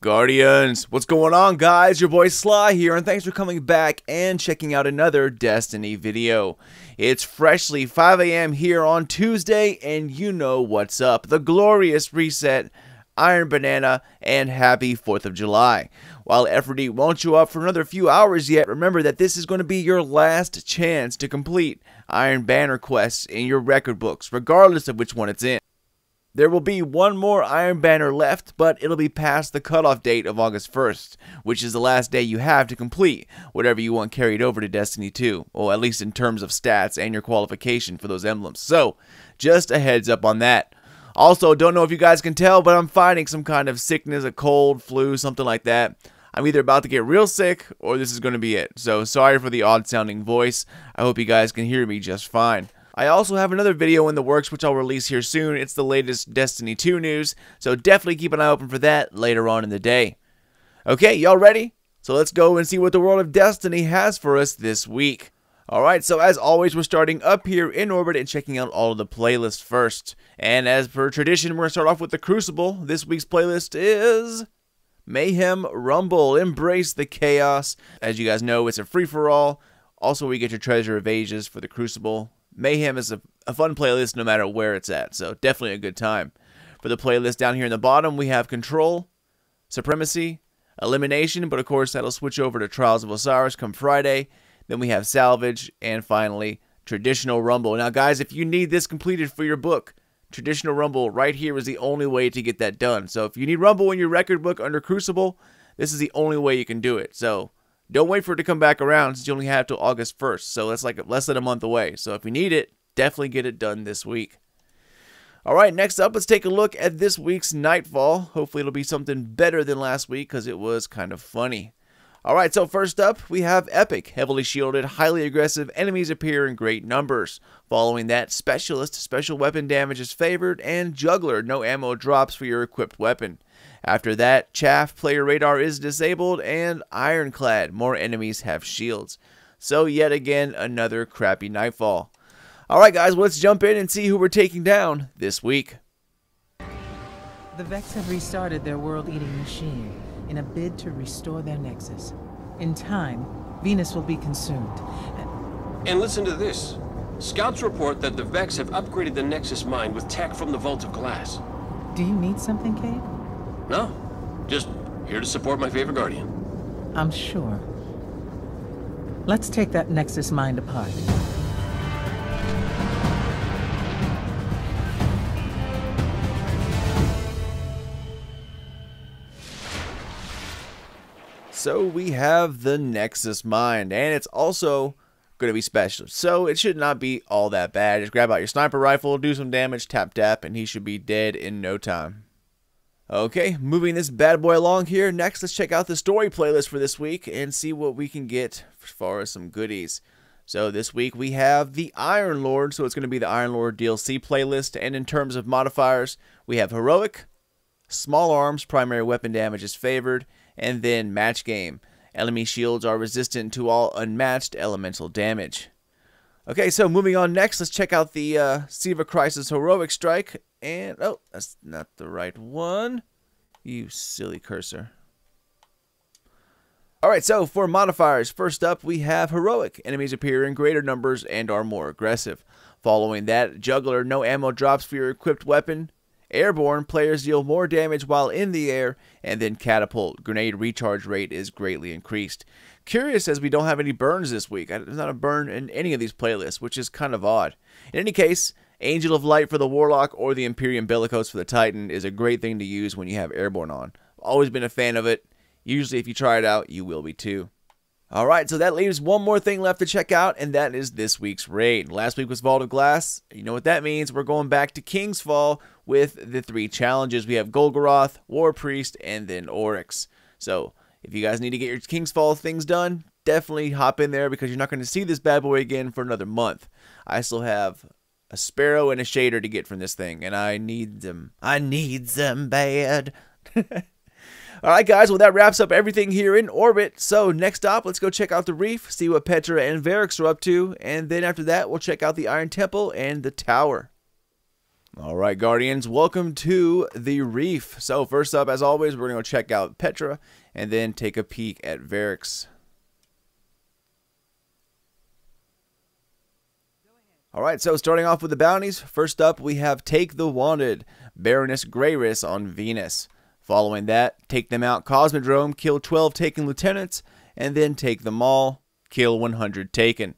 Guardians, what's going on, guys? Your boy Sly here, and thanks for coming back and checking out another Destiny video. It's freshly 5 a.m. here on Tuesday, and you know what's up. The glorious reset, Iron Banana, and happy 4th of July. While FRD won't show up for another few hours yet, remember that this is going to be your last chance to complete Iron Banner quests in your record books, regardless of which one it's in. There will be one more Iron Banner left, but it'll be past the cutoff date of August 1st, which is the last day you have to complete whatever you want carried over to Destiny 2, or at least in terms of stats and your qualification for those emblems. So, just a heads up on that. Also, don't know if you guys can tell, but I'm fighting some kind of sickness, a cold, flu, something like that. I'm either about to get real sick, or this is going to be it. So, sorry for the odd-sounding voice. I hope you guys can hear me just fine. I also have another video in the works which I'll release here soon. It's the latest Destiny 2 news, so definitely keep an eye open for that later on in the day. Okay, y'all ready? So let's go and see what the world of Destiny has for us this week. Alright, so as always, we're starting up here in orbit and checking out all of the playlists first. And as per tradition, we're going to start off with the Crucible. This week's playlist is Mayhem Rumble. Embrace the chaos. As you guys know, it's a free-for-all. Also, we get your Treasure of Ages for the Crucible. Mayhem is a fun playlist no matter where it's at, so definitely a good time. For the playlist down here in the bottom, we have Control, Supremacy, Elimination, but of course that'll switch over to Trials of Osiris come Friday. Then we have Salvage, and finally, Traditional Rumble. Now guys, if you need this completed for your book, Traditional Rumble right here is the only way to get that done. So if you need Rumble in your record book under Crucible, this is the only way you can do it. So don't wait for it to come back around since you only have till August 1st. So that's like less than a month away. So if you need it, definitely get it done this week. Alright, next up, let's take a look at this week's Nightfall. Hopefully it'll be something better than last week because it was kind of funny. Alright, so first up, we have Epic. Heavily shielded, highly aggressive, enemies appear in great numbers. Following that, Specialist, special weapon damage is favored, and Juggler, no ammo drops for your equipped weapon. After that, Chaff, player radar is disabled, and Ironclad, more enemies have shields. So yet again, another crappy Nightfall. Alright guys, well, let's jump in and see who we're taking down this week. The Vex have restarted their world-eating machine in a bid to restore their Nexus. In time, Venus will be consumed. And listen to this. Scouts report that the Vex have upgraded the Nexus mine with tech from the Vault of Glass. Do you need something, Cade? No, just here to support my favorite Guardian. I'm sure. Let's take that Nexus mine apart. So we have the Nexus Mine, and it's also going to be special. So it should not be all that bad. Just grab out your sniper rifle, do some damage, tap tap, and he should be dead in no time. Okay, moving this bad boy along here. Next, let's check out the story playlist for this week and see what we can get as far as some goodies. So this week we have the Iron Lord, so it's going to be the Iron Lord DLC playlist. And in terms of modifiers, we have Heroic, Small Arms, primary weapon damage is favored, and then Match Game. Enemy shields are resistant to all unmatched elemental damage. Okay, so moving on next, let's check out the Siva Crisis Heroic Strike. And, oh, that's not the right one. You silly cursor. Alright, so for modifiers, first up we have Heroic. Enemies appear in greater numbers and are more aggressive. Following that, Juggler, no ammo drops for your equipped weapon. Airborne, players deal more damage while in the air. And then Catapult, grenade recharge rate is greatly increased. Curious as we don't have any burns this week. There's not a burn in any of these playlists, which is kind of odd. In any case, Angel of Light for the Warlock or the Imperium Bellicose for the Titan is a great thing to use when you have Airborne on. Always been a fan of it. Usually if you try it out, you will be too. Alright, so that leaves one more thing left to check out, and that is this week's raid. Last week was Vault of Glass. You know what that means. We're going back to King's Fall with the 3 challenges. We have Golgoroth, War Priest, and then Oryx. So, if you guys need to get your King's Fall things done, definitely hop in there because you're not going to see this bad boy again for another month. I still have a Sparrow and a Shader to get from this thing, and I need them. I need them bad. Alright guys, well that wraps up everything here in orbit. So next up, let's go check out the reef, see what Petra and Varix are up to, and then after that, we'll check out the Iron Temple and the Tower. All right, Guardians, welcome to the Reef. So first up, as always, we're going to check out Petra and then take a peek at Varix. All right, so starting off with the bounties, first up we have Take the Wanted, Baroness Greyris on Venus. Following that, Take Them Out Cosmodrome, kill 12 Taken Lieutenants, and then take them all, kill 100 Taken.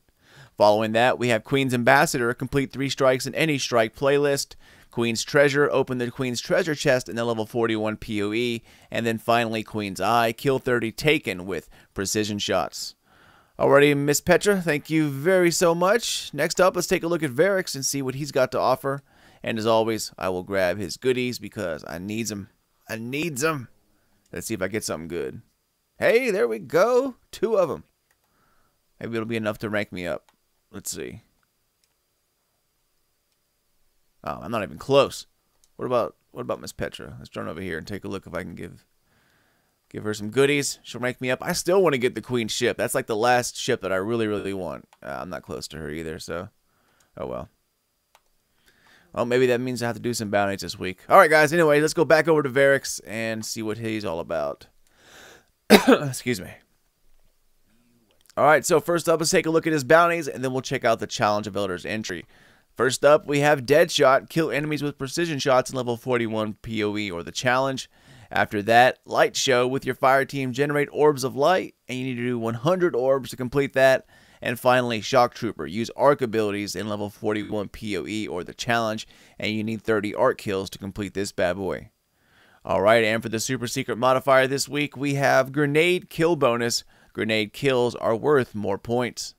Following that, we have Queen's Ambassador, complete 3 strikes in any strike playlist. Queen's Treasure, open the Queen's Treasure chest in the level 41 PoE. And then finally, Queen's Eye, kill 30 Taken with precision shots. Alrighty, Miss Petra, thank you very so much. Next up, let's take a look at Varix and see what he's got to offer. And as always, I will grab his goodies because I needs them. I needs them. Let's see if I get something good. Hey, there we go. 2 of them. Maybe it'll be enough to rank me up. Let's see. Oh, I'm not even close. What about Miss Petra? Let's turn over here and take a look if I can give her some goodies. She'll rank me up. I still want to get the Queen ship. That's like the last ship that I really, really want. I'm not close to her either, so oh well. Well, maybe that means I have to do some bounties this week. All right, guys. Anyway, let's go back over to Varix and see what he's all about. Excuse me. All right, so first up, let's take a look at his bounties, and then we'll check out the Challenge of Elders entry. First up, we have Deadshot, kill enemies with precision shots in level 41 PoE or the challenge. After that, Light Show with your fire team, generate orbs of light, and you need to do 100 orbs to complete that. And finally, Shock Trooper, use arc abilities in level 41 PoE or the challenge, and you need 30 arc kills to complete this bad boy. Alright, and for the super secret modifier this week, we have Grenade Kill Bonus. Grenade kills are worth more points.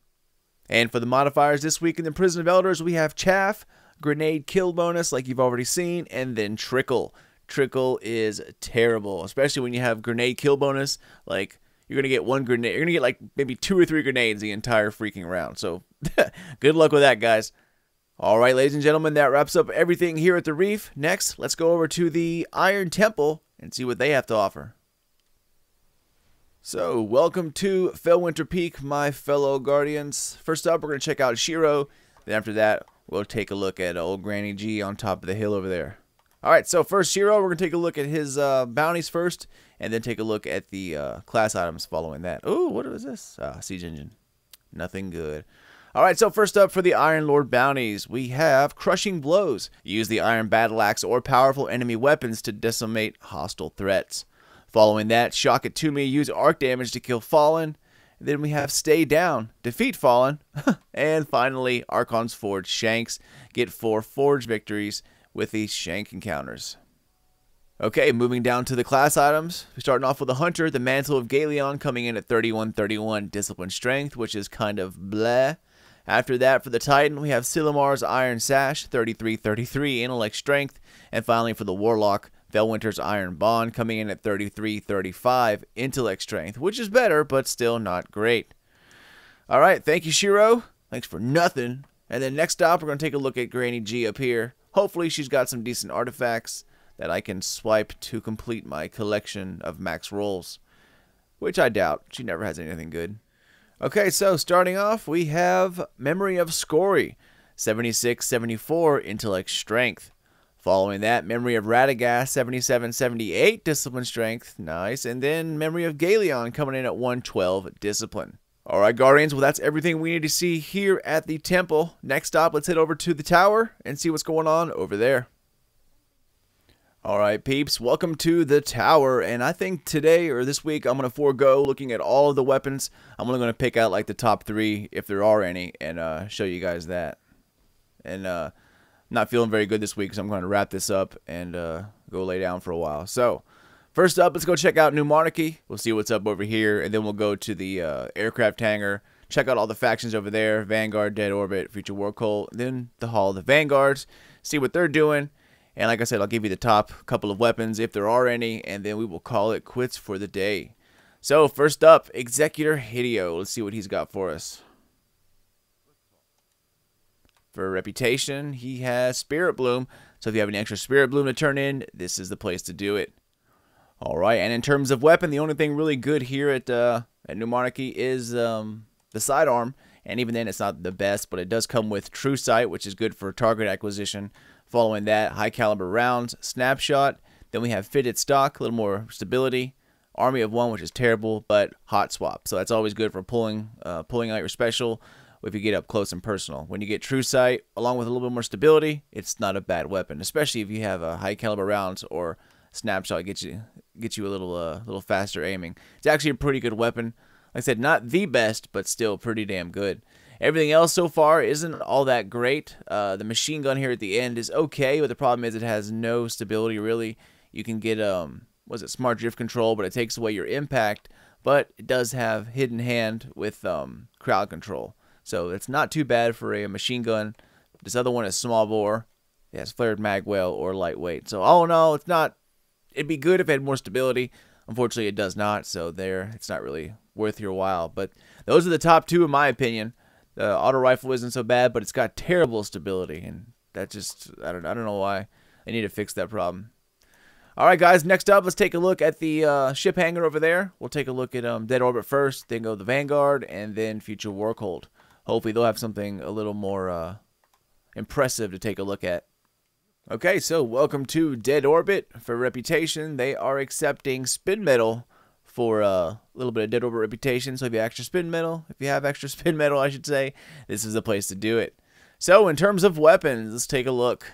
And for the modifiers this week in the Prison of Elders, we have Chaff, Grenade Kill Bonus like you've already seen, and then Trickle. Trickle is terrible, especially when you have Grenade Kill Bonus. Like, you're going to get 1 grenade. You're going to get like maybe 2 or 3 grenades the entire freaking round. So, good luck with that, guys. Alright, ladies and gentlemen, that wraps up everything here at the Reef. Next, let's go over to the Iron Temple and see what they have to offer. So, welcome to Fellwinter Peak, my fellow Guardians. First up, we're going to check out Shiro. Then after that, we'll take a look at old Granny G on top of the hill over there. Alright, so first Shiro, we're going to take a look at his bounties first, and then take a look at the class items following that. Ooh, what was this? Siege Engine. Nothing good. Alright, so first up for the Iron Lord bounties, we have Crushing Blows. Use the Iron Battle Axe or powerful enemy weapons to decimate hostile threats. Following that, Shock at to me, use arc damage to kill Fallen. Then we have Stay Down, defeat Fallen. And finally, Archon's Forge Shanks. Get 4 Forge victories with these Shank encounters. Okay, moving down to the class items. We're starting off with the Hunter, the Mantle of Galeon, coming in at 31-31 Discipline Strength, which is kind of bleh. After that, for the Titan, we have Silimar's Iron Sash, 33-33 Intellect Strength. And finally, for the Warlock, Fellwinter's Iron Bond, coming in at 33-35 Intellect Strength, which is better, but still not great. Alright, thank you, Shiro. Thanks for nothing. And then next up, we're going to take a look at Granny G up here. Hopefully, she's got some decent artifacts that I can swipe to complete my collection of max rolls, which I doubt. She never has anything good. Okay, so starting off, we have Memory of Scory, 76-74 Intellect Strength. Following that, Memory of Radagast, 77-78 Discipline Strength. Nice. And then Memory of Galeon coming in at 112 Discipline. Alright, Guardians, well, that's everything we need to see here at the temple. Next stop, let's head over to the tower and see what's going on over there. Alright, peeps, welcome to the tower. And I think today, or this week, I'm going to forego looking at all of the weapons. I'm only going to pick out, like, the top 3, if there are any, and show you guys that. And, not feeling very good this week, so I'm going to wrap this up and go lay down for a while. So, first up, let's go check out New Monarchy. We'll see what's up over here, and then we'll go to the aircraft hangar, check out all the factions over there, Vanguard, Dead Orbit, Future War Cult, then the Hall of the Vanguards, see what they're doing. And like I said, I'll give you the top couple of weapons, if there are any, and then we will call it quits for the day. So, first up, Executor Hideo. Let's see what he's got for us. For reputation, he has Spirit Bloom. So if you have any extra Spirit Bloom to turn in, this is the place to do it. Alright, and in terms of weapon, the only thing really good here at New Monarchy is the sidearm. and even then it's not the best, but it does come with True Sight, which is good for target acquisition. Following that, high caliber rounds, snapshot. Then we have fitted stock, a little more stability. Army of One, which is terrible, but hot swap. So that's always good for pulling out your special if you get up close and personal. When you get True Sight, along with a little bit more stability, it's not a bad weapon, especially if you have a high caliber rounds or snapshot get you a little faster aiming. It's actually a pretty good weapon. Like I said, not the best, but still pretty damn good. Everything else so far isn't all that great. The machine gun here at the end is okay, but the problem is it has no stability really. You can get smart drift control, but it takes away your impact. But it does have hidden hand with crowd control, so it's not too bad for a machine gun. This other one is small bore. It has flared mag well or lightweight. So all in all, it's not. It'd be good if it had more stability. Unfortunately, it does not. So it's not really worth your while. But those are the top two in my opinion. The auto rifle isn't so bad, but it's got terrible stability, and that just I don't know why. They need to fix that problem. All right, guys. Next up, let's take a look at the ship hangar over there. We'll take a look at Dead Orbit first, then go the Vanguard, and then Future Warcold. Hopefully, they'll have something a little more impressive to take a look at. Okay, so welcome to Dead Orbit. For reputation, they are accepting spin metal for a little bit of Dead Orbit reputation. So if you have extra spin metal, I should say, this is the place to do it. So in terms of weapons, let's take a look.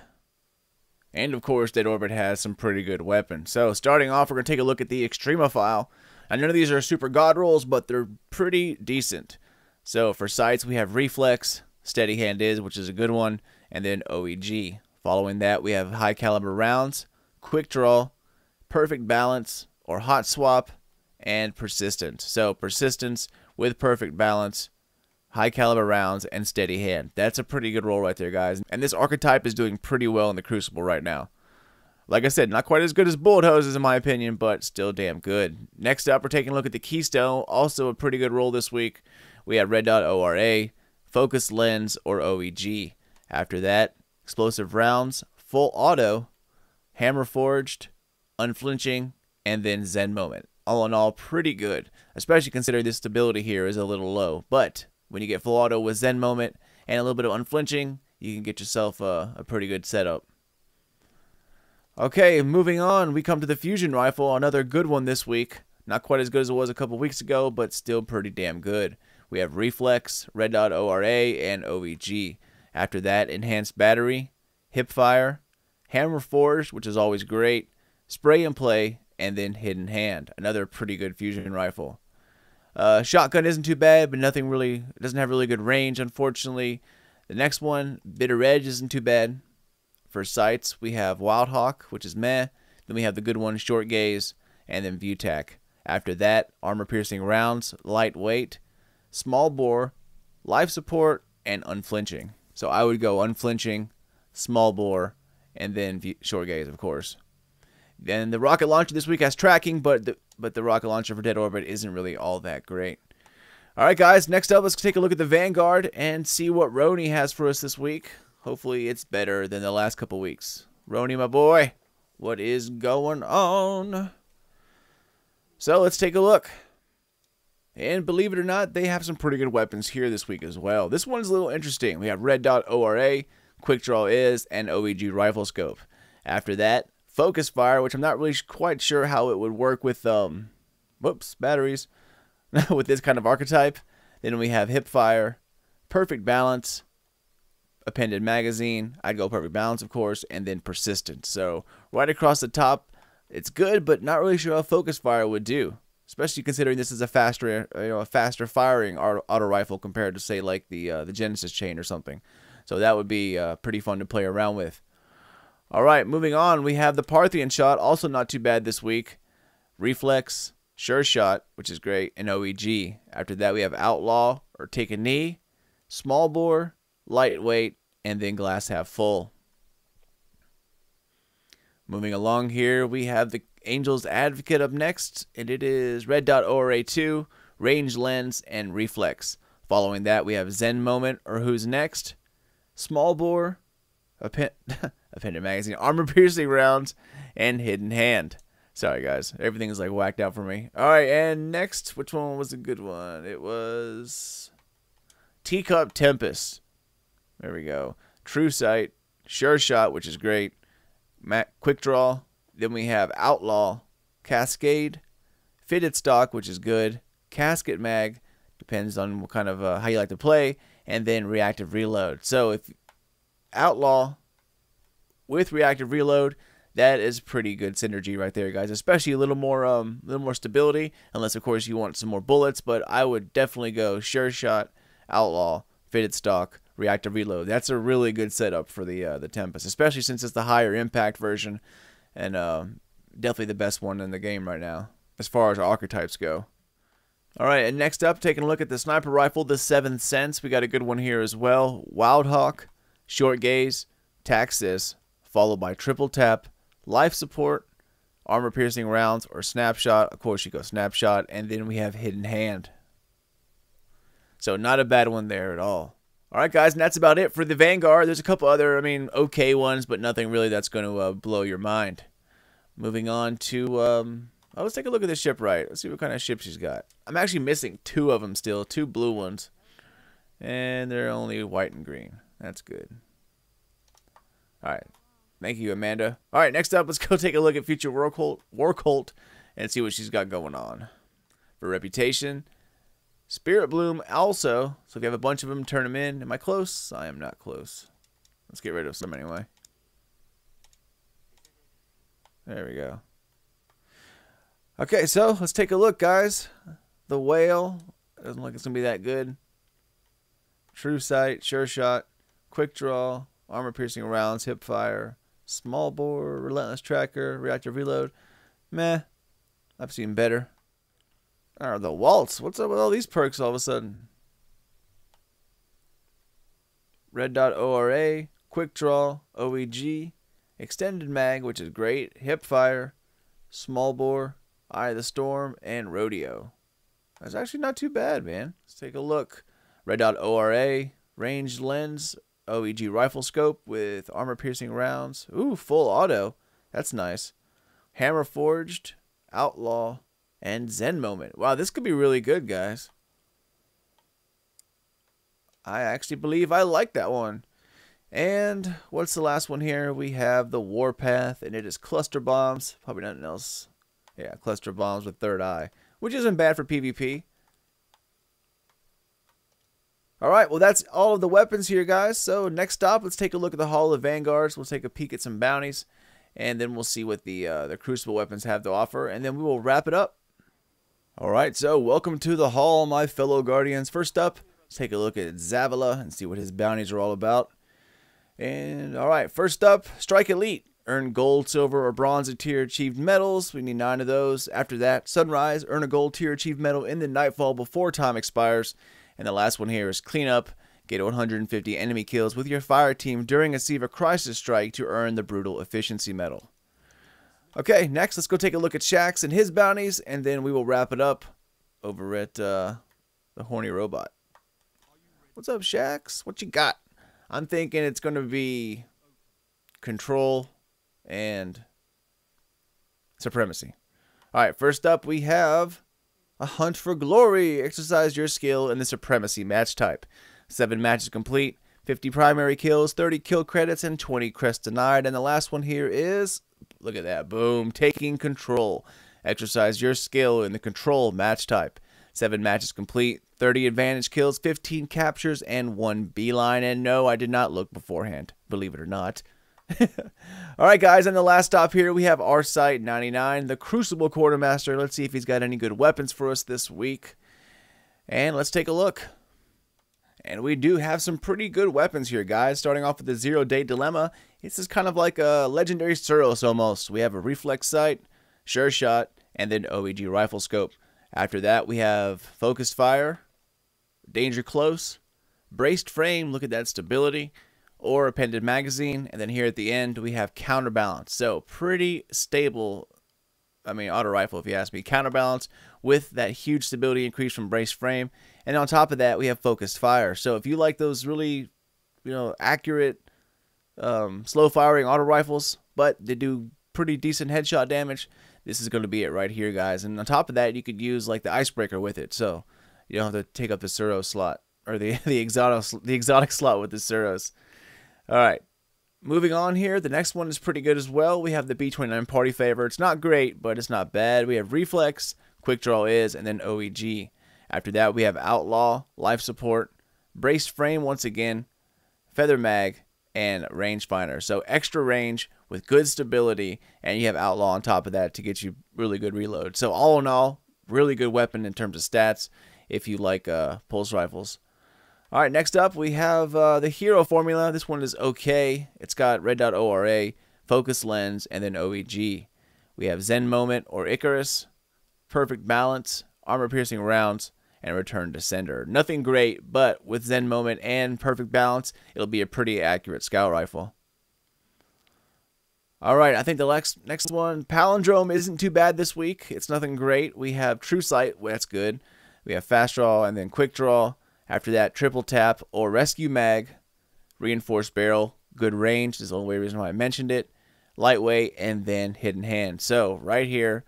And of course, Dead Orbit has some pretty good weapons. So starting off, we're going to take a look at the Extremophile. And none of these are super god rolls, but they're pretty decent. So for sights, we have Reflex, Steady Hand is, which is a good one, and then OEG. Following that, we have high caliber rounds, Quick Draw, Perfect Balance, or Hot Swap, and Persistence. So Persistence with Perfect Balance, high caliber rounds, and Steady Hand. That's a pretty good roll right there, guys. And this archetype is doing pretty well in the Crucible right now. Like I said, not quite as good as Bullet Hoses in my opinion, but still damn good. Next up, we're taking a look at the Keystone. Also a pretty good roll this week. We have Red Dot ORA, Focus Lens, or OEG. After that, Explosive Rounds, Full Auto, Hammer Forged, Unflinching, and then Zen Moment. All in all, pretty good, especially considering the stability here is a little low. But when you get Full Auto with Zen Moment and a little bit of Unflinching, you can get yourself a pretty good setup. Okay, moving on, we come to the Fusion Rifle, another good one this week. Not quite as good as it was a couple weeks ago, but still pretty damn good. We have Reflex, Red Dot ORA, and OEG. After that, Enhanced Battery, Hipfire, Hammer Forged, which is always great, Spray and Play, and then Hidden Hand. Another pretty good fusion rifle. Shotgun isn't too bad, but nothing really, it doesn't have really good range, unfortunately. The next one, Bitter Edge, isn't too bad. For sights, we have Wild Hawk, which is meh. Then we have the good one, Short Gaze, and then VTAC. After that, Armor-Piercing Rounds, Lightweight, Small Bore, Life Support, and Unflinching. So I would go Unflinching, Small Bore, and then Short Gaze, of course. Then the rocket launcher this week has tracking, but the rocket launcher for Dead Orbit isn't really all that great. All right, guys, next up, let's take a look at the Vanguard and see what Roni has for us this week. Hopefully it's better than the last couple weeks. Roni, my boy, what is going on? So let's take a look. And believe it or not, they have some pretty good weapons here this week as well. This one's a little interesting. We have Red Dot ORA, Quick Draw is, and OEG Rifle Scope. After that, Focus Fire, which I'm not really quite sure how it would work with, batteries, with this kind of archetype. Then we have Hip Fire, Perfect Balance, Appended Magazine. I'd go Perfect Balance, of course, and then Persistence. So right across the top, it's good, but not really sure how Focus Fire would do, especially considering this is a faster firing auto rifle compared to, say, like the Genesis chain or something. So that would be pretty fun to play around with. All right, moving on, we have the Parthian Shot, also not too bad this week. Reflex, Sure Shot, which is great, and OEG. After that, we have Outlaw, or Take a Knee, Small Bore, Lightweight, and then Glass Half Full. Moving along here, we have the Angel's Advocate up next, and it is Red Dot ORA 2, Range Lens, and Reflex. Following that, we have Zen Moment, or Who's Next, Small Bore, Appended Magazine, Armor-Piercing Rounds, and Hidden Hand. Sorry, guys. Everything is like whacked out for me. All right, and next, which one was a good one? It was Teacup Tempest. There we go. True Sight. Sure Shot, which is great. Quick Draw. Then we have Outlaw. Cascade. Fitted Stock, which is good. Casket Mag. Depends on what kind of how you like to play. And then Reactive Reload. So if Outlaw with Reactive Reload, that is pretty good synergy right there, guys. Especially a little more stability, unless of course you want some more bullets. But I would definitely go Sure Shot, Outlaw, Fitted Stock, Reactive Reload. That's a really good setup for the Tempest, especially since it's the higher impact version, and definitely the best one in the game right now as far as archetypes go. All right, and next up, taking a look at the sniper rifle, the 7th Sense. We got a good one here as well. Wild Hawk, Short Gaze, Taxis, followed by Triple Tap, Life Support, Armor Piercing Rounds, or Snapshot. Of course, you go Snapshot, and then we have Hidden Hand. So not a bad one there at all. All right, guys, and that's about it for the Vanguard. There's a couple other, okay ones, but nothing really that's going to blow your mind. Moving on to, let's take a look at the shipwright. Let's see what kind of ship she's got. I'm actually missing 2 of them still, 2 blue ones. And they're only white and green. That's good. All right. Thank you, Amanda. All right, next up, let's go take a look at Future War Cult and see what she's got going on. For Reputation, Spirit Bloom also. So if you have a bunch of them, turn them in. Am I close? I am not close. Let's get rid of some anyway. There we go. Okay, so let's take a look, guys. The Whale. Doesn't look like it's going to be that good. True Sight, Sure Shot, Quick Draw, Armor Piercing Rounds, Hip Fire, Small Bore, Relentless Tracker, Reactive Reload. Meh. I've seen better. Oh, the Waltz. What's up with all these perks all of a sudden? Red Dot ORA, Quick Draw, OEG, Extended Mag, which is great, Hip Fire, Small Bore, Eye of the Storm, and Rodeo. That's actually not too bad, man. Let's take a look. Red Dot ORA, Ranged Lens, OEG Rifle Scope with Armor Piercing Rounds. Ooh, full auto. That's nice. Hammer Forged, Outlaw, and Zen Moment. Wow, this could be really good, guys. I actually believe I like that one. And what's the last one here? We have the Warpath, and it is Cluster Bombs. Probably nothing else. Yeah, Cluster Bombs with Third Eye, which isn't bad for PvP. Alright, well that's all of the weapons here, guys. So next stop, let's take a look at the Hall of Vanguards. We'll take a peek at some bounties, and then we'll see what the Crucible weapons have to offer, and then we will wrap it up. Alright, so welcome to the Hall, my fellow Guardians. First up, let's take a look at Zavala and see what his bounties are all about. And alright, first up, Strike Elite. Earn gold, silver, or bronze at tier achieved medals. We need 9 of those. After that, Sunrise. Earn a gold tier achieved medal in the Nightfall before time expires. And the last one here is Cleanup. Get 150 enemy kills with your fire team during a SIVA Crisis Strike to earn the Brutal Efficiency medal. Okay, next let's go take a look at Shax and his bounties, and then we will wrap it up over at the Horny Robot. What's up, Shax? What you got? I'm thinking it's going to be Control and Supremacy. Alright, first up we have a Hunt for Glory. Exercise your skill in the Supremacy match type. 7 matches complete, 50 primary kills, 30 kill credits, and 20 crests denied. And the last one here is, look at that, boom, Taking Control. Exercise your skill in the Control match type. 7 matches complete, 30 advantage kills, 15 captures, and 1 beeline. And no, I did not look beforehand, believe it or not. Alright guys, and the last stop here, we have Arsight 99, the Crucible Quartermaster. Let's see if he's got any good weapons for us this week. And let's take a look. And we do have some pretty good weapons here, guys. Starting off with the 0-Day Dilemma. This is kind of like a legendary Suros almost. We have a Reflex Sight, Sure Shot, and then OEG Rifle Scope. After that, we have Focused Fire, Danger Close, Braced Frame, look at that stability, or Appended Magazine. And then here at the end, we have Counterbalance. So pretty stable, auto rifle if you ask me. Counterbalance with that huge stability increase from Braced Frame. And on top of that, we have Focused Fire. So if you like those really, accurate, slow firing auto rifles, but they do pretty decent headshot damage, this is going to be it right here, guys. And on top of that, you could use like the Icebreaker with it. So you don't have to take up the Suro slot. or the exotic slot with the Suros. All right. Moving on here, the next one is pretty good as well. We have the B29 Party Favor. It's not great, but it's not bad. We have Reflex, Quick Draw Is, and then OEG. After that, we have Outlaw, Life Support, Braced Frame once again, Feather Mag, and Rangefinder. So extra range with good stability, and you have Outlaw on top of that to get you really good reload. So all in all, really good weapon in terms of stats if you like pulse rifles. All right, next up we have the Hero formula. This one is okay. It's got Red Dot ORA, Focus Lens, and then OEG. We have Zen Moment or Icarus, Perfect Balance, Armor Piercing Rounds, and Return to Sender. Nothing great, but with Zen Moment and Perfect Balance, it'll be a pretty accurate scout rifle. All right, I think the next one, Palindrome, isn't too bad this week. It's nothing great. We have True Sight, well, that's good. We have Fast Draw and then Quick Draw. After that, Triple Tap or Rescue Mag, Reinforced Barrel, good range. This is the only reason why I mentioned it. Lightweight, and then Hidden Hand. So right here,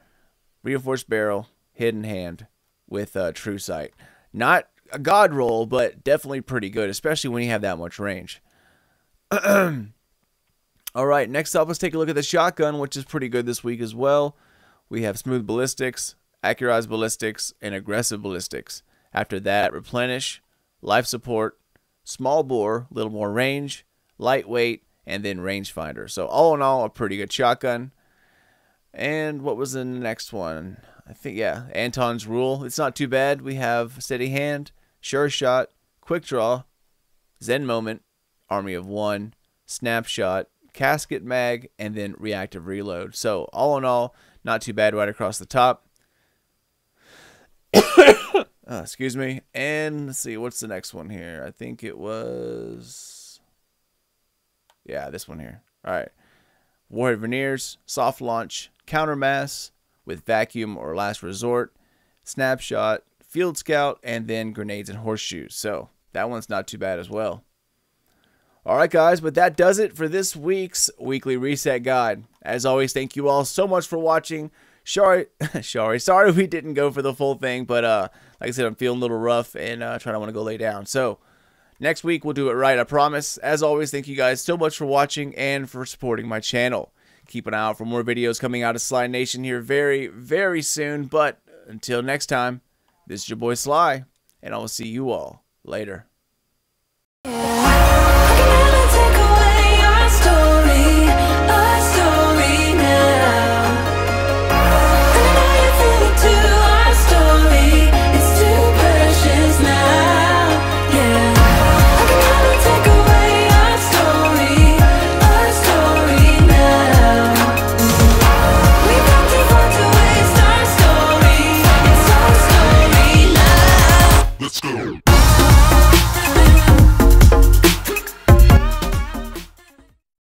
Reinforced Barrel, Hidden Hand with True Sight. Not a god roll, but definitely pretty good, especially when you have that much range. All right, next up, let's take a look at the shotgun, which is pretty good this week as well. We have Smooth Ballistics, Accurized Ballistics, and Aggressive Ballistics. After that, Replenish, Life Support, Small Bore, a little more range, Lightweight, and then Rangefinder. So all in all, a pretty good shotgun. And what was the next one? I think, yeah, Anton's Rule. It's not too bad. We have Steady Hand, Sure Shot, Quick Draw, Zen Moment, Army of One, Snapshot, Casket Mag, and then Reactive Reload. So all in all, not too bad right across the top. Excuse me. And let's see, what's the next one here? I think it was, yeah, this one here. All right. Warhead Veneers, Soft Launch, Countermass with Vacuum or Last Resort, Snapshot, Field Scout, and then Grenades and Horseshoes. So that one's not too bad as well. All right, guys, but that does it for this week's Weekly Reset Guide. As always, thank you all so much for watching. Sorry we didn't go for the full thing, but like I said, I'm feeling a little rough and trying to want to go lay down. So next week, we'll do it right, I promise. As always, thank you guys so much for watching and for supporting my channel. Keep an eye out for more videos coming out of Sly Nation here very, very soon. But until next time, this is your boy Sly, and I will see you all later.